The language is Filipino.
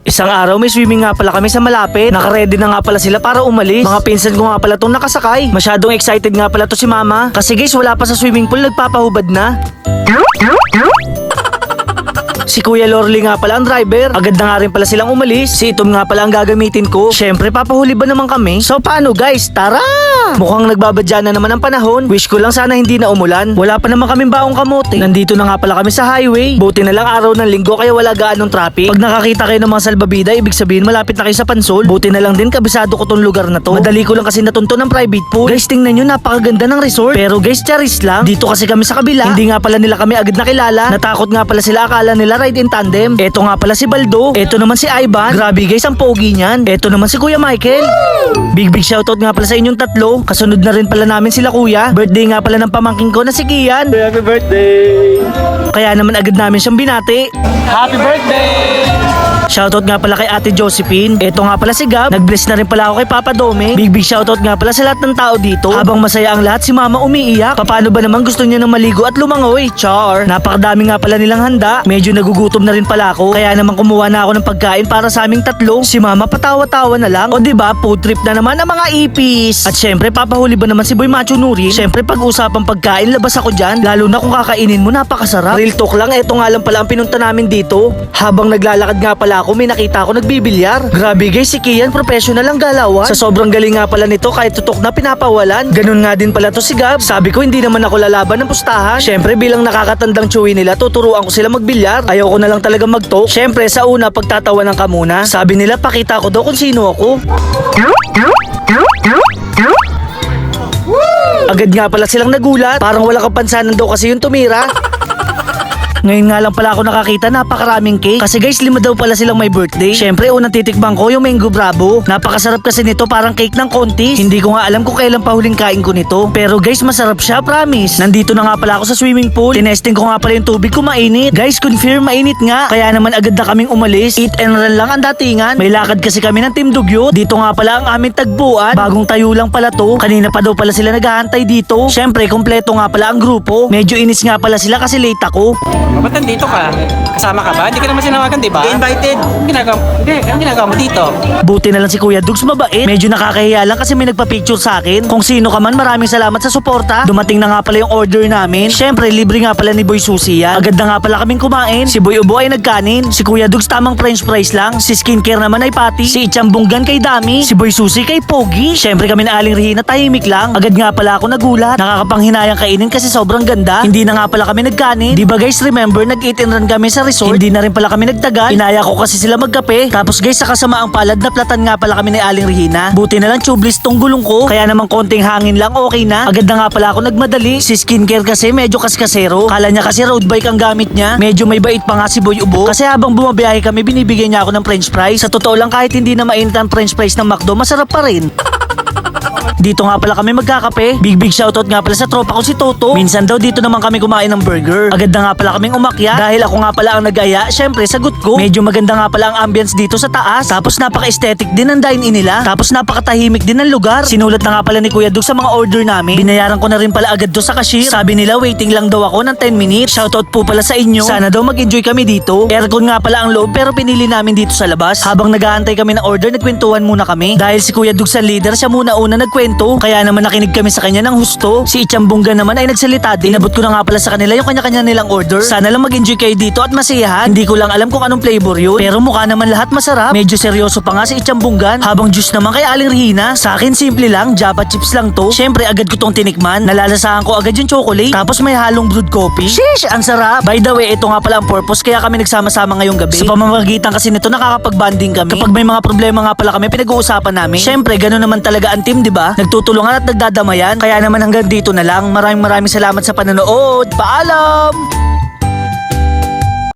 Isang araw may swimming nga pala kami sa malapit. Naka-ready na nga pala sila para umalis. Mga pinsan ko nga pala itong nakasakay. Masyadong excited nga pala to si mama. Kasi guys, wala pa sa swimming pool, nagpapahubad na. Si Kuya Lorly nga pala ang driver. Agad na nga rin pala silang umalis. Si Itom nga pala ang gagamitin ko. Syempre, papahuli ba naman kami? So paano guys? Tara! Mukhang nagbabadya na naman ang panahon. Wish ko lang sana hindi na umulan. Wala pa naman kaming baong kamote. Nandito na nga pala kami sa highway. Buti na lang araw ng linggo kaya wala gaanong traffic. Pag nakakita kayo ng mga salbabida, ibig sabihin malapit na kayo sa Pansol. Buti na lang din kabisado ko tong lugar na to. Madali ko lang kasi natunto ng private pool. Guys, tingnan nyo, napakaganda ng resort. Pero guys, charis lang. Dito kasi kami sa kabila. Hindi nga pala nila kami agad nakilala. Natakot nga pala sila, akala nila ride in tandem. Eto nga pala si Baldo. Eto naman si Ivan. Grabe guys, ang pogi niyan. Eto naman si Kuya Michael. Big shoutout nga pala sa inyong tatlo. Kasunod na rin pala namin sila kuya. Birthday nga pala ng pamangking ko na si Kian. Happy birthday! Kaya naman agad namin siyang binati. Happy birthday! Shoutout nga pala kay Ate Josephine. Eto nga pala si Gab. Nag-bless na rin pala ako kay Papa Dome. Big shoutout nga pala sa lahat ng tao dito. Habang masaya ang lahat, si Mama umiiyak. Paano ba naman gusto niya ng maligo at lumangoy? Char! Napakadami nga pala nilang handa. Medyo nagugutom na rin pala ako. Kaya naman kumuha na ako ng pagkain para sa aming tatlo. Si Mama patawa-tawa na lang. O diba, food trip na naman ang mga ipis. At syempre, papahuli ba naman si Boy Macho Nurin? Syempre, pag-usapang pagkain, labas ako dyan. Lalo na kung kakainin mo, napakasarap. Real talk lang, eto nga lang pala ang pinunta namin dito. Habang naglalakad nga pala ako, may nakita ako nagbibilyar. Grabe guys, si Kian professional ang galawan. Sa sobrang galing nga pala nito, kahit tutok na pinapawalan. Ganun nga din pala to si Gab. Sabi ko hindi naman ako lalaban ng pustahan. Syempre bilang nakakatandang chewy nila, tuturuan ko sila magbilyar. Ayaw ko na lang talaga mag-talk. Syempre sa una pagtatawanan ka muna. Sabi nila pakita ko daw kung sino ako. Agad nga pala silang nagulat. Parang walang kapansanan daw kasi yung tumira. Ngayon nga lang pala ako nakakita, napakaraming cake. Kasi guys, 5 daw pala silang may birthday. Syempre, unang titikbang ko yung Mango Bravo. Napakasarap kasi nito, parang cake ng kontis. Hindi ko nga alam kung kailan pa huling kain ko nito. Pero guys, masarap siya, promise. Nandito na nga pala ako sa swimming pool. Tinesting ko nga pala yung tubig ko, mainit. Guys, confirm, mainit nga. Kaya naman agad na kaming umalis. Eat and run lang ang datingan. May lakad kasi kami ng Team Dugyot. Dito nga pala ang aming tagpuan. Bagong tayo lang pala to. Kanina pa daw pala sila naghahantay dito. Syempre, kompleto nga pala ang grupo. Medyo inis nga pala sila kasi late ako. Ba't nandito ka? Kasama ka ba? Hindi ka naman sinawagan, di ba? Invited. Ang ginagawa mo dito? Buti na lang si Kuya Dugs mabait. Medyo nakakahiya lang kasi may nagpa-picture sa akin. Kung sino ka man, maraming salamat sa suporta. Dumating na nga pala yung order namin. Syempre, libre nga pala ni Boy Susi yan. Agad na nga pala kaming kumain. Si Boy Ubo ay nagkanin. Si Kuya Dugs tamang french fries lang. Si Skincare naman ay patty. Si Ichambunggan kay Dami. Si Boy Susi kay Pogi. Syempre kami na Aling Rihina tahimik lang. Agad nga pala ako nagulat. Nakakapanghinayang kainin kasi sobrang ganda. Hindi na nga pala kami nagkanin. Di ba guys, remember nag-eat and run kami sa resort? Hindi na rin pala kami nagtagal. Inaya ko kasi sila magkape. Tapos guys, sa kasamaang palad, naplatan nga pala kami ni Aling Rihina. Buti na lang tubeless tong gulong ko. Kaya naman konting hangin lang, okay na. Agad na nga pala ako nagmadali. Si Skincare kasi medyo kaskasero. Kala niya kasi road bike ang gamit niya. Medyo may bait pa nga si Boy Ubo. Kasi habang bumabiyahe kami, binibigyan niya ako ng french fries. Sa totoo lang, kahit hindi na mainit ang french fries ng McDo, masarap pa rin. Dito nga pala kami magkakape. Big shoutout nga pala sa tropa ko si Toto. Minsan daw dito naman kami kumain ng burger. Agad na nga pala kaming umakyat. Dahil ako nga pala ang nag-aya, syempre sagot ko. Medyo maganda nga pala ang ambience dito sa taas. Tapos napaka-aesthetic din ang dine-in nila. Tapos napakatahimik din ang lugar. Sinulat na nga pala ni Kuya Dug sa mga order namin. Binayaran ko na rin pala agad do sa cashier. Sabi nila waiting lang daw ako ng 10 minutes. Shoutout po pala sa inyo. Sana daw mag-enjoy kami dito. Aircon nga pala ang loob pero pinili namin dito sa labas. Habang nag-aantay kami ng order, nagkwentuhan muna kami. Dahil si Kuya Dug sa leader, siya muna una nagkwento. Kaya naman nakinig kami sa kanya ng husto. Si Ichambunggan naman ay nagsalita din. Inabot ko na nga pala sa kanila yung kanya-kanya nilang order. Sana lang mag-enjoy kayo dito at masiyahan. Hindi ko lang alam kung anong flavor yun. Pero mukha naman lahat masarap. Medyo seryoso pa nga si Ichambunggan. Habang juice naman kay Aling Rihina. Sa akin simple lang, Java chips lang to. Syempre agad ko tong tinikman. Nalalasahan ko agad yung chocolate. Tapos may halong brewed coffee. Sheesh, ang sarap. By the way, ito nga pala ang purpose kaya kami nagsama-sama ngayong gabi. Sa pamamagitan kasi nito nakakapag-bonding kami. Kapag may mga problema nga pala kami, pinag-uusapan namin. Syempre, gano'n naman talaga ang team, di ba? Nagtutulungan at nagdadamayan. Kaya naman hanggang dito na lang. Maraming salamat sa panonood. Paalam!